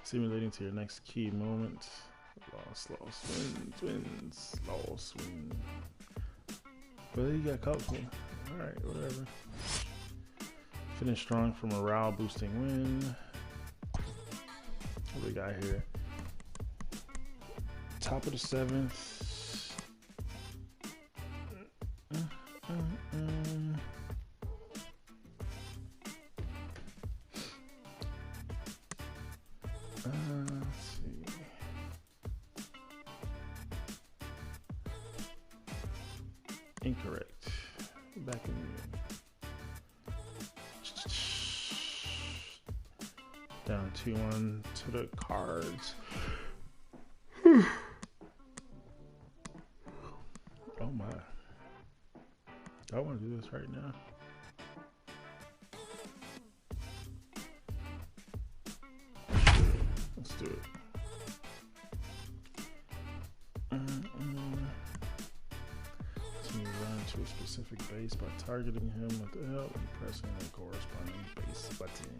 Simulating to your next key moment. Loss, wins, loss, win. But you got comfortable. Alright, whatever. Finish strong for morale boosting win. What we got here? Top of the 7th. Let's see. Incorrect. Back in the down 2-1 to the Cards. Oh my. I want to do this right now. Let's do it. Team run to a specific base by targeting him with L and pressing the corresponding base button.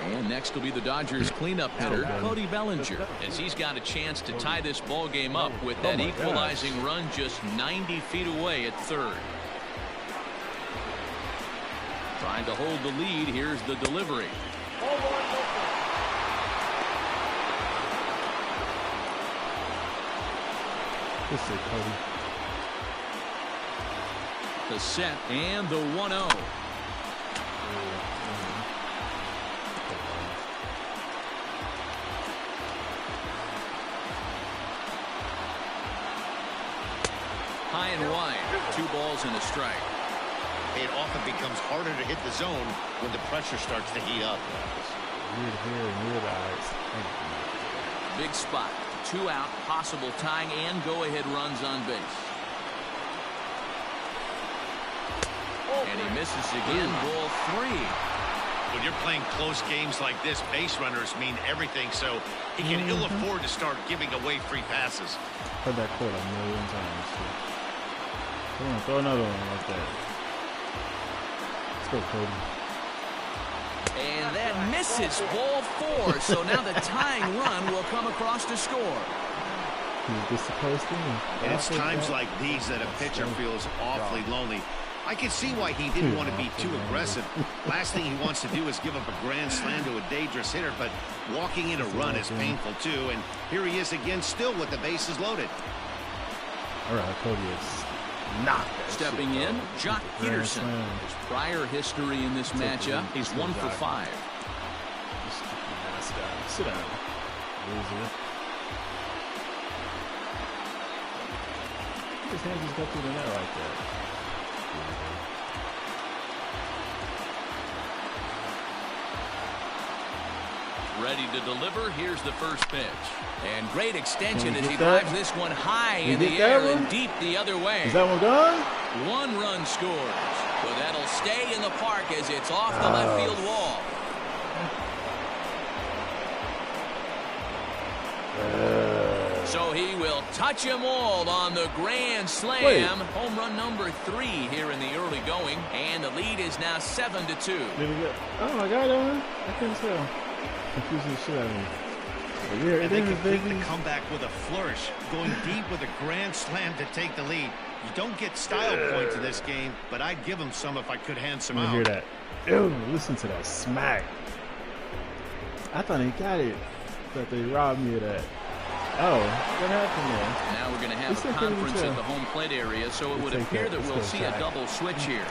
And next will be the Dodgers cleanup hitter, Cody Bellinger, as he's got a chance to tie this ball game up with that equalizing run just 90 feet away at third. Trying to hold the lead. Here's the delivery. This is Cody. The set and the 1-0. High and wide. 2 balls and a strike. It often becomes harder to hit the zone when the pressure starts to heat up. Weird hair and weird eyes. Big spot. 2 out, possible tying and go-ahead runs on base. And he misses again. Ball 3. When you're playing close games like this, base runners mean everything, so he can ill afford to start giving away free passes. Heard that quote a million times. Come on, throw another one like that. Let's go, Cody. And that misses. Ball 4. So now the tying run will come across to score. He's supposed to. And it's times like these that a pitcher feels awfully lonely. I can see why he didn't want to be too aggressive. Last thing he wants to do is give up a grand slam to a dangerous hitter, but walking in a run is painful too. And here he is again, still with the bases loaded. All right, Cody is not. Stepping in, Jock Peterson. His prior history in this matchup, he's 1 for 5. Sit down. Loser. His hands just got through the net like that. Ready to deliver. Here's the first pitch. And great extension as he drives this one high in the air and deep the other way. Is that one gone? 1 run scores. But that'll stay in the park as it's off the left field wall. So he will touch them all on the grand slam. Home run number 3 here in the early going. And the lead is now 7-2. Did he get? Oh my God, I couldn't tell. Confusing the shit out of me. And they complete the comeback with a flourish, going deep with a grand slam to take the lead. You don't get style points in this game, but I'd give him some if I could hand some out. Hear that? Ew, listen to that smack. I thought he got it, but they robbed me of that. Oh, what happened there? Now we're going to have a conference at the home plate area, so it would appear that we'll see a double switch here.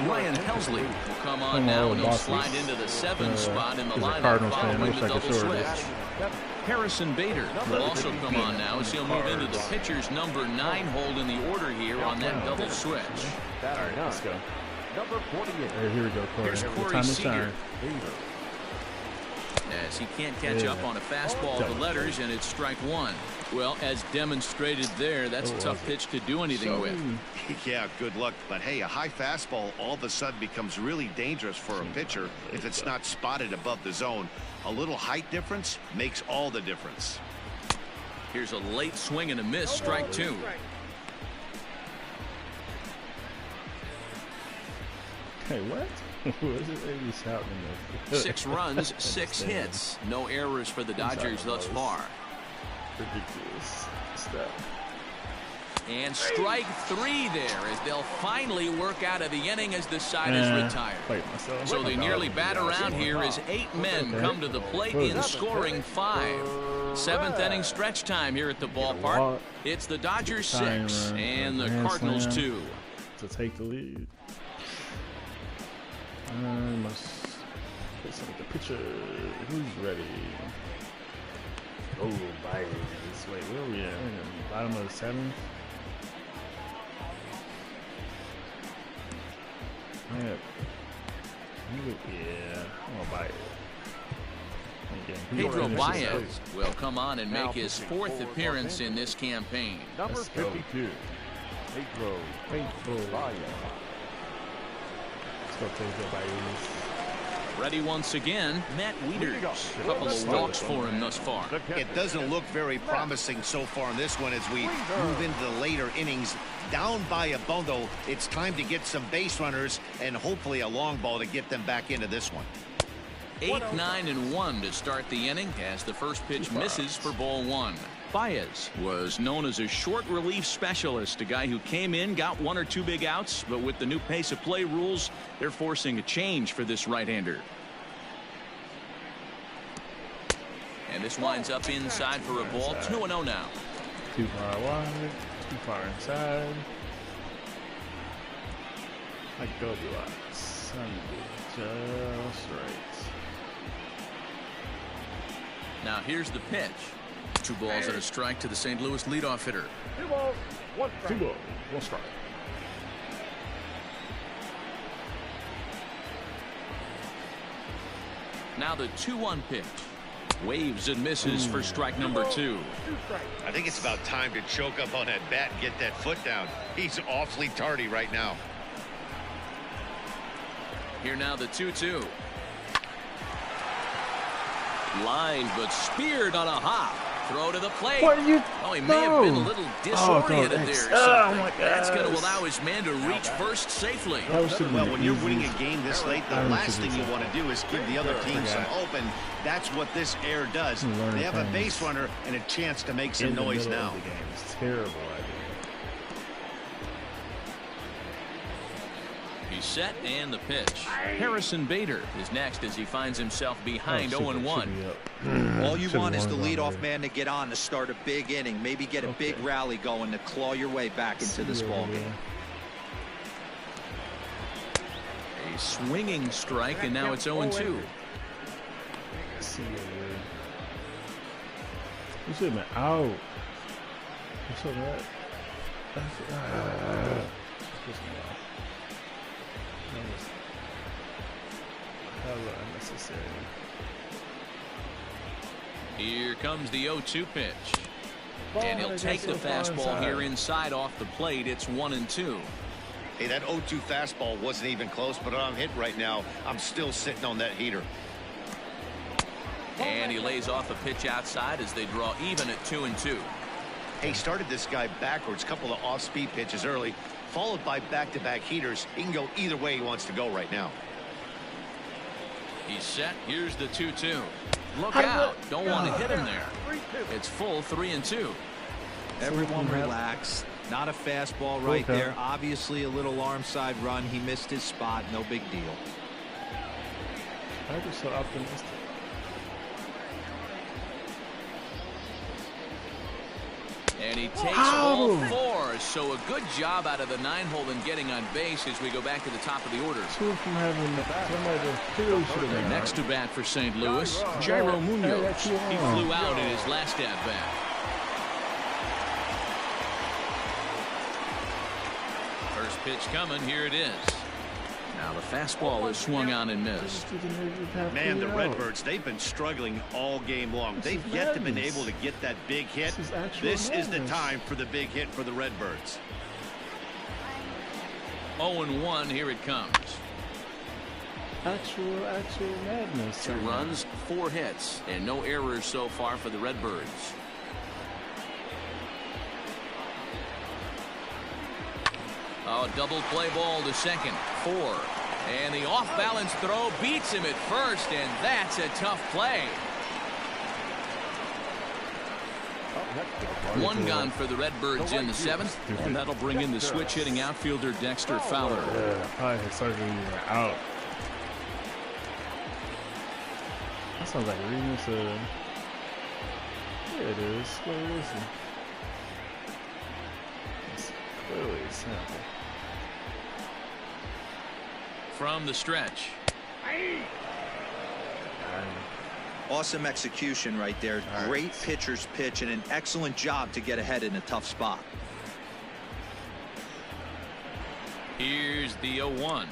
Ryan Helsley will come on now, and he'll slide into the 7th spot in the lineup following the double switch. Harrison Bader will also come on now as he'll move into the pitcher's number 9 hold in the order here on that double switch. All right, let's go. Number 48. All right, here we go, Corey. Here's Corey Seager. As he can't catch up on a fastball to letters, and it's strike 1. Well, as demonstrated there, that's a tough pitch to do anything with. Yeah, good luck. But hey, a high fastball all of a sudden becomes really dangerous for a pitcher if it's not spotted above the zone. A little height difference makes all the difference. Here's a late swing and a miss, strike 2. Hey, what? What is it he's shouting at? 6 runs, 6 hits. No errors for the Dodgers thus far. Ridiculous stuff. And strike 3 there as they'll finally work out of the inning as the side is retired. So they nearly bat around here as 8 men come to the plate in scoring 5. 7th inning stretch time here at the ballpark. It's the Dodgers 6 and the Cardinals 2. To take the lead. I must get some of the pitcher. Who's ready? Oh, Baez. Wait, where are we at? Bottom of the 7th. Yeah, I'll buy it. Pedro Baez will come on and make his 4th appearance in this campaign. Number 52, Pedro Baez. Let's go Pedro Baez. Ready once again, Matt Wieters. A couple of walks for him thus far. It doesn't look very promising so far in this one as we move into the later innings. Down by a bundle, it's time to get some base runners and hopefully a long ball to get them back into this one. 8, 9, and 1 to start the inning as the first pitch misses for ball 1. Baez was known as a short relief specialist, a guy who came in, got 1 or 2 big outs, but with the new pace of play rules, they're forcing a change for this right-hander. And this winds up inside for a ball. 2-0 now. Too far wide, too far inside. I go to us. Just right. Now here's the pitch. 2 balls and a strike to the St. Louis leadoff hitter. 2 balls, 1 strike. 2 balls, 1 strike. Now the 2-1 pitch. Waves and misses for strike number 2. I think it's about time to choke up on that bat and get that foot down. He's awfully tardy right now. Here now the 2-2. Lined but speared on a hop. Throw to the plate. What are you? Oh, he may have been a little disoriented there. Oh my God! That's going to allow his man to reach first safely. Well, when you're winning a game this late, the last thing you want to do is give the other team some open. That's what this air does. They have a base runner and a chance to make some noise now. It's terrible idea. He's set and the pitch. Harrison Bader is next as he finds himself behind 0-1. All you want is the leadoff man to get on to start a big inning, maybe get a big rally going to claw your way back into this ball game. A swinging strike, and now it's 0-2. See you, man. You should have been out. What's up, man? That was hella unnecessary. Here comes the 0-2 pitch. And he'll take the fastball here inside off the plate. It's 1-2. Hey, that 0-2 fastball wasn't even close, but I'm hit right now. I'm still sitting on that heater. And he lays off a pitch outside as they draw even at 2-2. Hey, started this guy backwards, couple of off-speed pitches early, followed by back-to-back heaters. He can go either way he wants to go right now. He's set. Here's the 2-2. Look out. Don't want to hit him there. It's full 3-2. Everyone relax. Not a fastball right there. Obviously a little arm side run. He missed his spot. No big deal. I just so optimistic. And he takes all 4. So a good job out of the 9-hole in getting on base as we go back to the top of the order. Next to bat for St. Louis, Jairo Munoz. He flew out in his last at-bat. First pitch coming. Here it is. Now the fastball is swung on and missed. Man, the Redbirds, they've been struggling all game long. They've yet to been able to get that big hit. This is the time for the big hit for the Redbirds. 0-1, here it comes. Actual madness. 2 runs, 4 hits, and no errors so far for the Redbirds. Now a double play ball to second. 4. And the off-balance throw beats him at first, and that's a tough play. 1 gone for the Redbirds in the 7th, and that'll bring in the switch-hitting outfielder Dexter Fowler. Yeah, probably his surgery out. That sounds like reading this. Here it is. What is it? It's clearly a sample. From the stretch. Awesome execution right there. Great pitcher's pitch and an excellent job to get ahead in a tough spot. Here's the 0-1.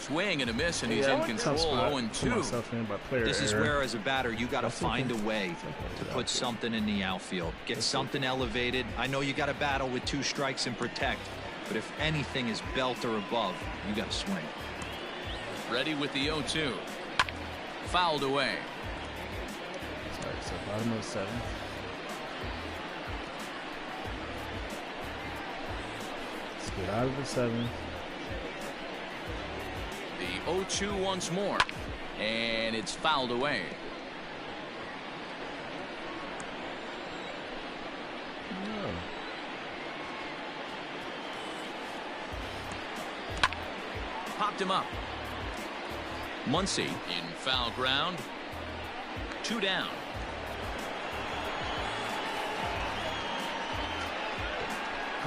Swing and a miss, and he's in control. 0-2. This is where, as a batter, you got to find a way to put something in the outfield. Get something elevated. I know you got to battle with 2 strikes and protect, but if anything is belt or above, you got to swing. Ready with the 0-2. Fouled away. Sorry, so bottom of the 7th. Let's get out of the 7th. The 0-2 once more, and it's fouled away. Oh. Popped him up. Muncy in foul ground. 2 down.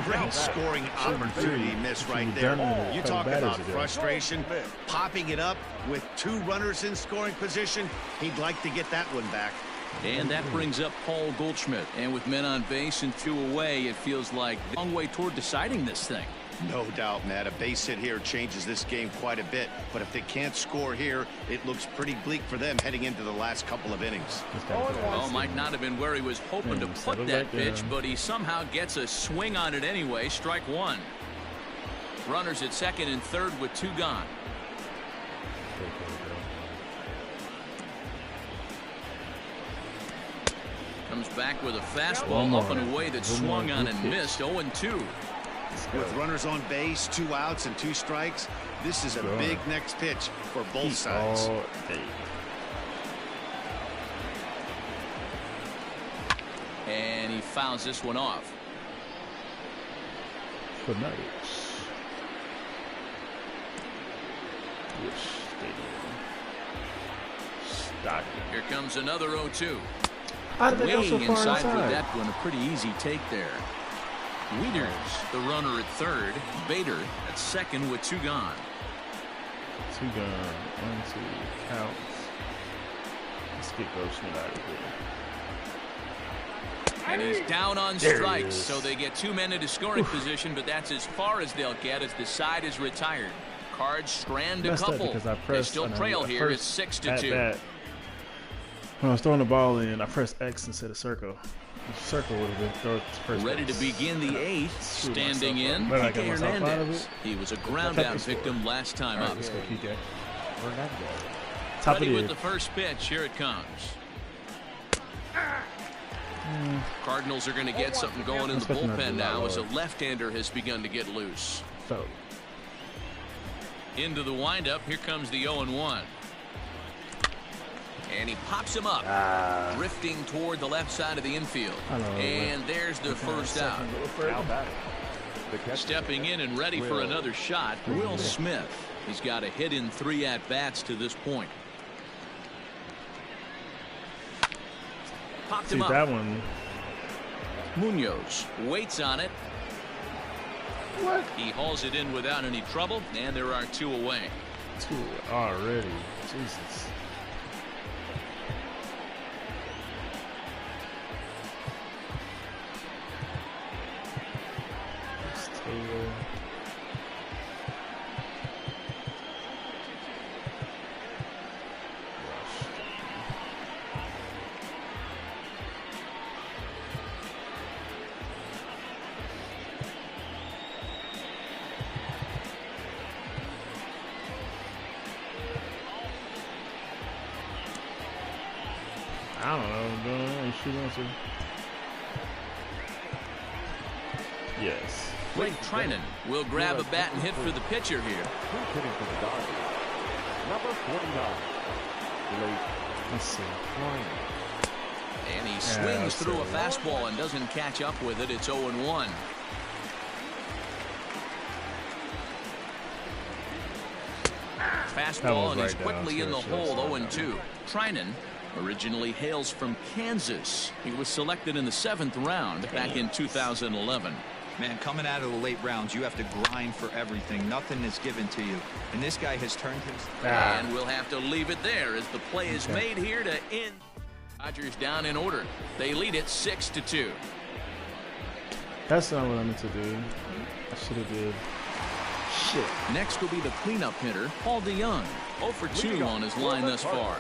Great scoring opportunity miss right there. You talk about frustration, popping it up with 2 runners in scoring position. He'd like to get that one back. And that brings up Paul Goldschmidt. And with men on base and 2 away, it feels like a long way toward deciding this thing. No doubt, Matt. A base hit here changes this game quite a bit. But if they can't score here, it looks pretty bleak for them heading into the last couple of innings. Well, might not have been where he was hoping to put that pitch, but he somehow gets a swing on it anyway. Strike 1. Runners at second and third with 2 gone. Comes back with a fastball up and away that swung on and missed. 0-2. With runners on base, 2 outs and 2 strikes, this is a big next pitch for both sides. And he fouls this one off. Here comes another 0-2. Weighing inside for that one, a pretty easy take there. Wieters, the runner at third. Bader at second with 2 gone. 2 gone. 1, 2 counts. Let's get Goldschmidt out of here. And he's down on strikes, so they get 2 men into scoring position, but that's as far as they'll get as the side is retired. Cards strand a couple. They still trail here. It's 6-2. When I was throwing the ball in, I pressed X instead of circle. Circle would have been first. Ready to begin the 8th. Standing in, Kike Hernandez. He was a ground-out victim last time up. Ready with the first pitch. Here it comes. Cardinals are going to get something going in the bullpen now as a left-hander has begun to get loose. Into the windup. Here comes the 0-1. And he pops him up, drifting toward the left side of the infield. And there's the first out. Stepping in and ready for another shot, Will Smith. He's got a hit in 3 at-bats to this point. Popped him up. That one. Munoz waits on it. What? He hauls it in without any trouble, and there are 2 away. 2 already. Jesus. I don't know. She wants to. Yes. Blake Trinan will grab a bat and hit for the pitcher here. Who's hitting for the Dodgers? Number 49. Let's see. And he swings through a fastball and doesn't catch up with it. It's 0-1. Fastball, and he's quickly in the hole. 0-2. Trinan originally hails from Kansas. He was selected in the 7th round back in 2011. Man, coming out of the late rounds, you have to grind for everything. Nothing is given to you. And this guy has turned his... And we'll have to leave it there as the play is made here to end. Dodgers down in order. They lead it 6-2. That's not what I meant to do. I should have did. Shit. Next will be the cleanup hitter, Paul DeYoung. 0 for 2 on his line thus far.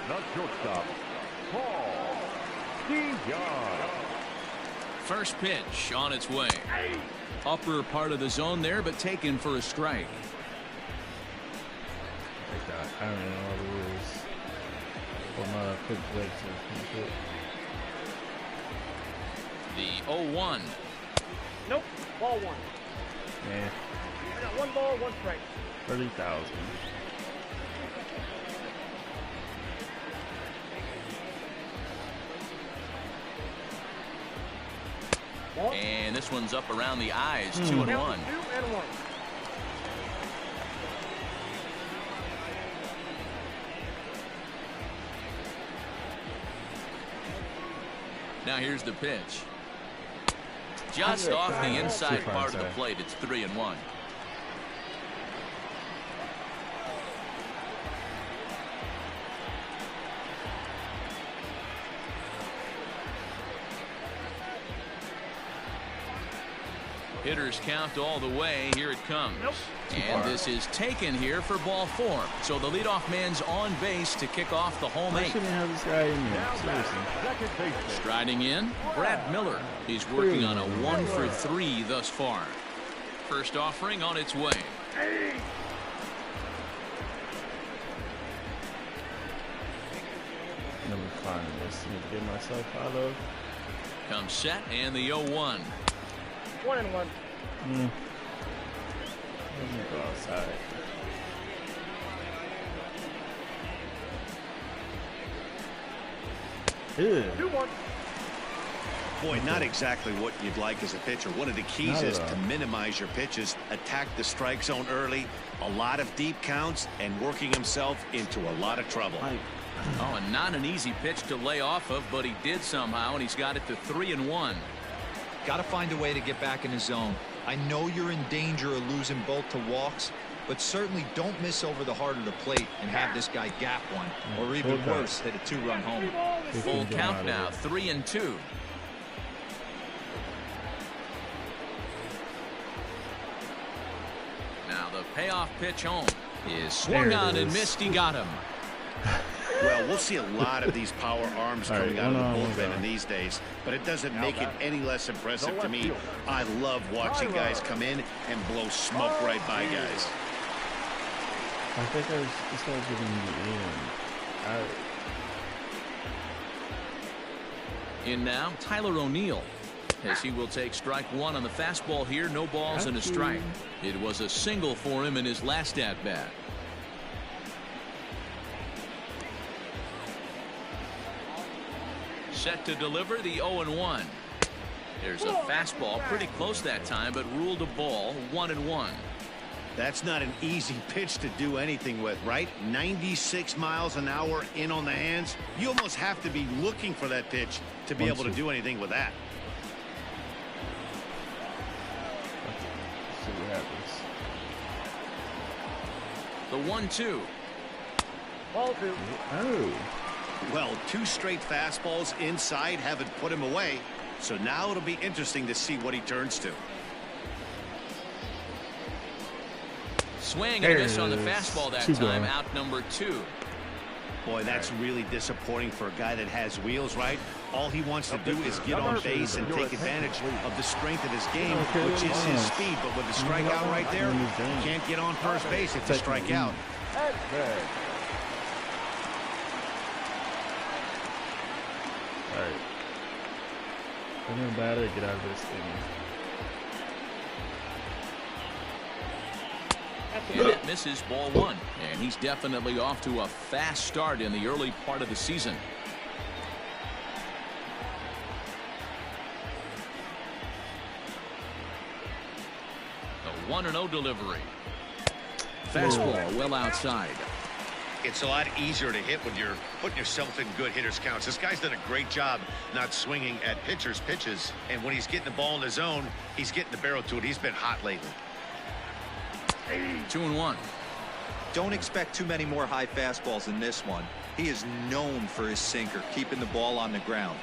Not shortstop, Paul DeYoung. First pitch on its way. Upper part of the zone there, but taken for a strike. I don't know what it is. I'm not a quick break The 0-1. Nope. Ball 1. Yeah. I got 1 ball, 1 strike. 30,000. And this one's up around the eyes. 2-1. 2 and 1. Now here's the pitch. Just off the inside part of the plate. It's 3-1. Hitters count all the way. Here it comes. And this is taken here for ball 4. So the leadoff man's on base to kick off the home 8th. Shouldn't have this guy in there. Seriously. Striding in, Brad Miller. He's working on a 1 for 3 thus far. First offering on its way. Let me find this. Need to get myself out of. Comes set and the 0-1. 1 and 1. Let me go outside. Ew. 2-1. Boy, not exactly what you'd like as a pitcher. One of the keys is to minimize your pitches, attack the strike zone early, a lot of deep counts, and working himself into a lot of trouble. Oh, and not an easy pitch to lay off of, but he did somehow, and he's got it to 3-1. Got to find a way to get back in the zone. I know you're in danger of losing both to walks, but certainly don't miss over the heart of the plate and have this guy gap one, or even worse, hit a 2-run home. Full count now, 3-2. Now the payoff pitch home is swung on and missed. He got him. Well, we'll see a lot of these power arms coming out of the bullpen in these days, but it doesn't make it any less impressive to me. I love watching guys come in and blow smoke right by guys. I think this guy's giving me in. In now, Tyler O'Neill, as he will take strike 1 on the fastball here. No balls and a strike. It was a single for him in his last at-bat. Set to deliver the 0-1. There's a fastball pretty close that time, but ruled a ball. 1-1. That's not an easy pitch to do anything with, right? 96 miles an hour in on the hands. You almost have to be looking for that pitch to be able to do anything with that. Let's see what happens. The 1-2. Ball 2. Oh. Well, 2 straight fastballs inside haven't put him away. So now it'll be interesting to see what he turns to. Swing and a miss on the fastball that time. Out number 2. Boy, that's really disappointing for a guy that has wheels, right? All he wants to do is get on base and take advantage of the strength of his game, which is his speed. But with the strikeout right there, you can't get on first base if you strike out. Alright. I'm gonna batter, get out of this thing. And that misses ball one. And he's definitely off to a fast start in the early part of the season. The 1-0 delivery. Fastball well outside. It's a lot easier to hit when you're putting yourself in good hitters counts. This guy's done a great job not swinging at pitchers' pitches. And when he's getting the ball in the zone, he's getting the barrel to it. He's been hot lately. 2-1. Don't expect too many more high fastballs in this one. He is known for his sinker, keeping the ball on the ground.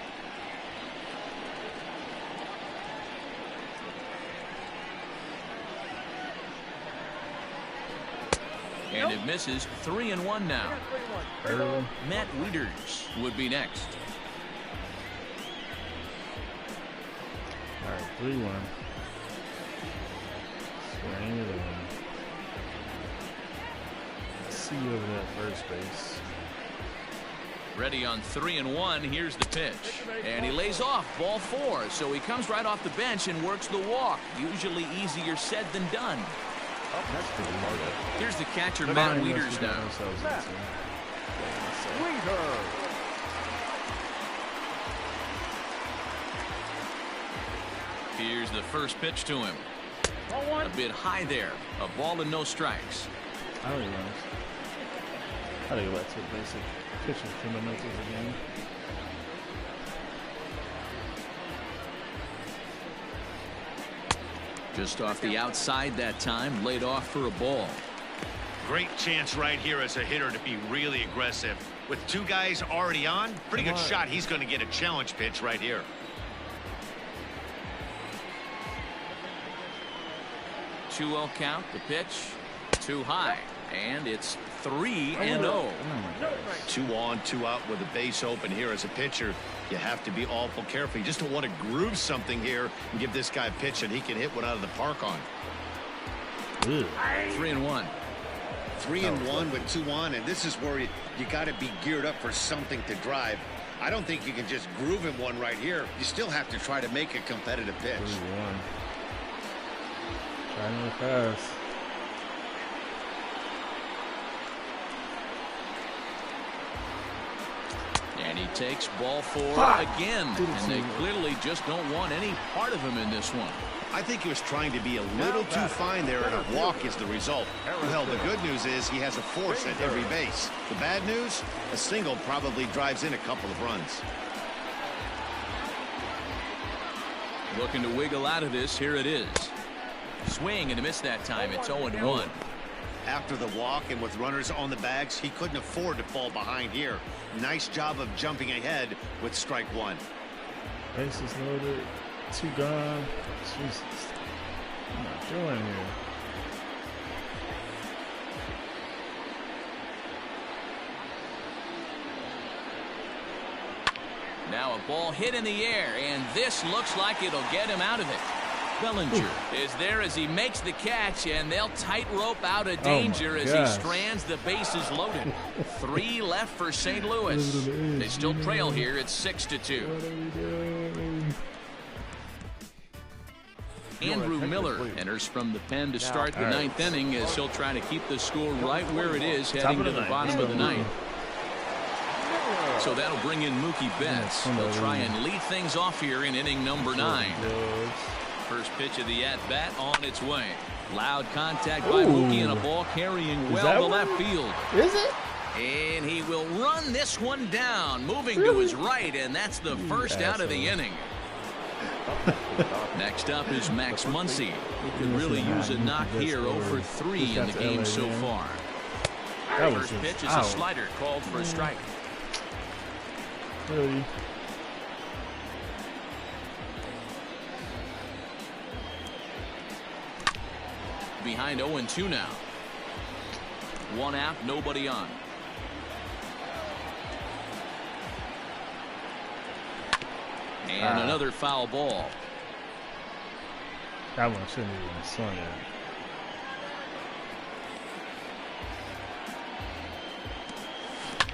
And it misses. 3-1 now. Matt Wieters would be next. All right, 3-1. Swing it in. See you over that first base. Ready on 3-1. Here's the pitch. And he lays off ball 4. So he comes right off the bench and works the walk. Usually easier said than done. Here's the catcher, Matt Wieters now. Here's the first pitch to him. A bit high there. A ball and no strikes. I don't realize. How do you go back to the basic pitching fundamentals again? Just off the outside that time, laid off for a ball. Great chance right here as a hitter to be really aggressive. With two guys already on, pretty good shot. He's going to get a challenge pitch right here. Two-0 count. The pitch too high, and it's 3-0. 2 on, 2 out with a base open here as a pitcher. You have to be awful careful. You just don't want to groove something here and give this guy a pitch that he can hit one out of the park on. 3-1. 3-1 with 2 on, and this is where you got to be geared up for something to drive. I don't think you can just groove him one right here. You still have to try to make a competitive pitch. 3-1. Trying to pass. And he takes ball 4 again. And they clearly just don't want any part of him in this one. I think he was trying to be a little too fine there, and a walk is the result. Well, the good news is he has a force at every base. The bad news, a single probably drives in a couple of runs. Looking to wiggle out of this. Here it is. Swing and a miss that time. It's 0-1. After the walk and with runners on the bags, he couldn't afford to fall behind here. Nice job of jumping ahead with strike 1. Bases loaded. 2 gone. Jesus. What am I doing here? Now a ball hit in the air, and this looks like it'll get him out of it. Bellinger is there as he makes the catch, and they'll tightrope out of danger as he strands the bases loaded. 3 left for St. Louis. They still trail here. It's 6-2. Andrew Miller enters from the pen to start the 9th inning as he'll try to keep the score right where it is heading to the bottom of the 9th. So that'll bring in Mookie Betts. They'll try and lead things off here in inning number 9. First pitch of the at-bat on its way. Loud contact by Mookie and a ball carrying well to left field. Is it? And he will run this one down, moving to his right, and that's the first out of the inning. Next up is Max Muncy, who could really use a knock here. 0 for 3 in the game so far. First pitch is a slider called for a strike. Really? Behind 0-2 now. 1 out, nobody on. And another foul ball. That one shouldn't even swung at.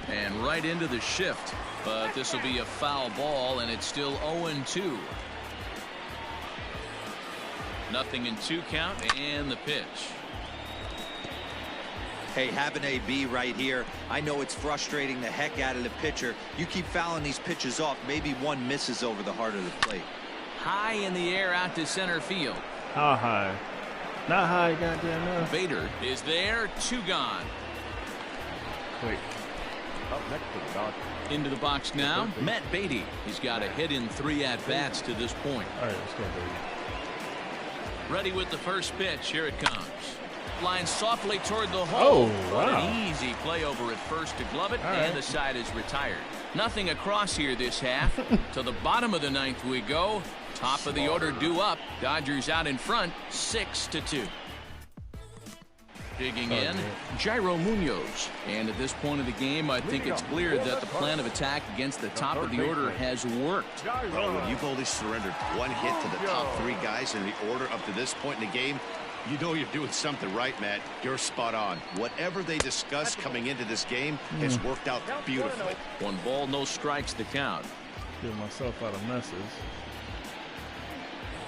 And right into the shift. But this will be a foul ball, and it's still 0-2. Nothing in 2 count, and the pitch. Hey, have an AB right here. I know it's frustrating the heck out of the pitcher. You keep fouling these pitches off, maybe one misses over the heart of the plate. High in the air out to center field. How high? Not high, goddamn enough. Bader is there, 2 gone. Wait. Up next to the Dodgers. Into the box now, Matt Beatty. He's got a hit in 3 at-bats to this point. All right, let's go, baby. Ready with the first pitch. Here it comes. Line softly toward the hole. Oh, wow. An easy play over at first to glove it, and the side is retired. Nothing across here this half. To the bottom of the 9th we go. Top of the order due up. Dodgers out in front, 6-2. Digging in, Jairo Munoz. And at this point of the game, I think it's clear that the plan of attack against the top of the order has worked. Well, when you've only surrendered 1 hit to the top 3 guys in the order up to this point in the game, you know you're doing something right, Matt. You're spot on. Whatever they discussed coming into this game has worked out beautifully. 1 ball, no strikes to count. Get myself out of messes.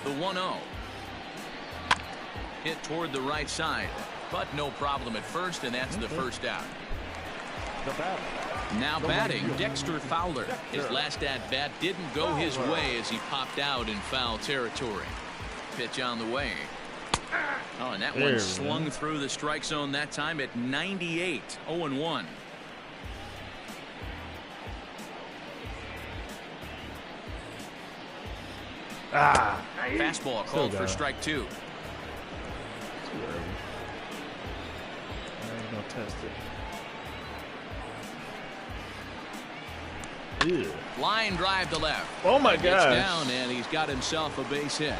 The 1-0. Hit toward the right side, but no problem at first, and that's the first out. Now batting, Dexter Fowler. His last at-bat didn't go his way as he popped out in foul territory. Pitch on the way. Oh, and that one slung through the strike zone that time at 98. 0-1. Fastball called for strike 2. I'm gonna test it. Ew. Line drive to left. Oh my gosh. gosh. Down, and he's got himself a base hit.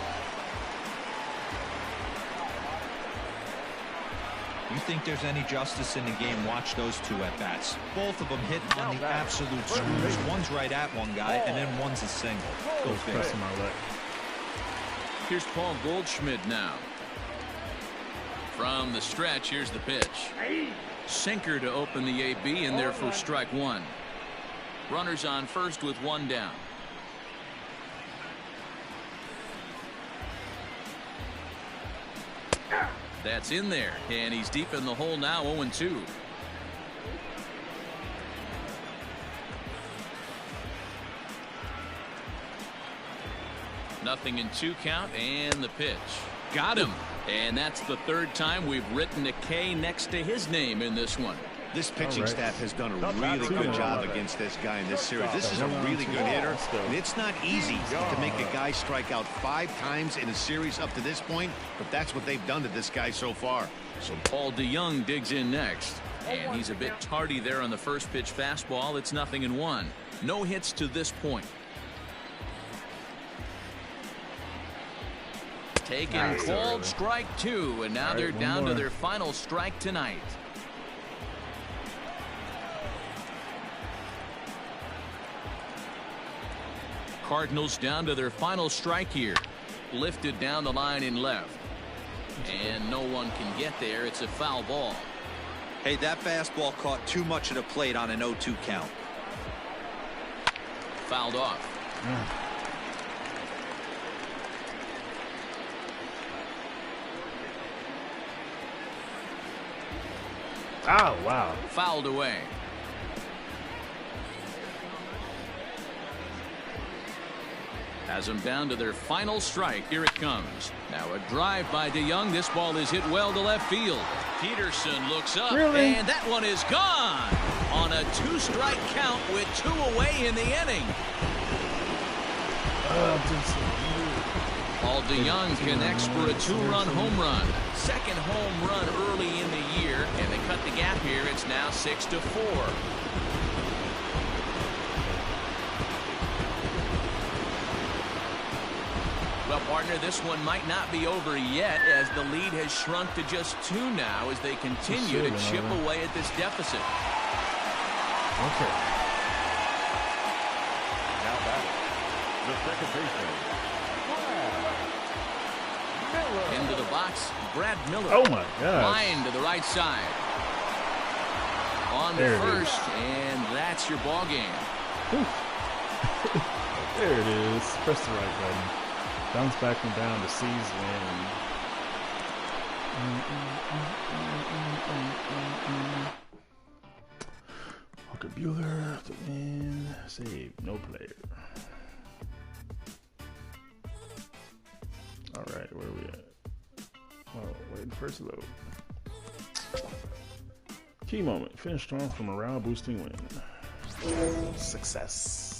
You think there's any justice in the game? Watch those 2 at-bats. Both of them hit on the absolute screws. One's right at one guy, and then one's a single. Go figure. Here's Paul Goldschmidt now. From the stretch, here's the pitch. Sinker to open the AB, and there for strike 1. Runners on first with 1 down. That's in there, and he's deep in the hole now, 0-2. Nothing in 2 count, and the pitch. Got him. And that's the 3rd time we've written a K next to his name in this one. This pitching staff has done a really good job against this guy in this series. This is a really good hitter, and it's not easy to make a guy strike out 5 times in a series up to this point, but that's what they've done to this guy so far. So Paul DeYoung digs in next, and he's a bit tardy there on the first pitch fastball. It's 0-1. No hits to this point. Taken, called strike 2, and now they're down to their final strike tonight. Cardinals down to their final strike here. Lifted down the line in left. And no one can get there. It's a foul ball. Hey, that fastball caught too much of the plate on an 0-2 count. Fouled off. Oh, wow. Fouled away. Has them down to their final strike. Here it comes. Now a drive by DeYoung. This ball is hit well to left field. Peterson looks up, and that one is gone on a 2-strike count with 2 away in the inning. Paul DeYoung connects for a 2-run home run. 2nd home run early in the year, and they cut the gap here. It's now 6-4. Well, partner, this one might not be over yet, as the lead has shrunk to just 2 now as they continue to chip away at this deficit. Okay. Now batting, the second baseman, Into the box, Brad Miller. Oh my God. Line to the right side. On the first, and that's your ball game. There it is. Press the right button. Bounce back and down to seize win. Walker Buehler to win. Save. No player. Alright, where are we at? Oh, waiting for first load. Key moment. Finish strong for morale boosting win. Success.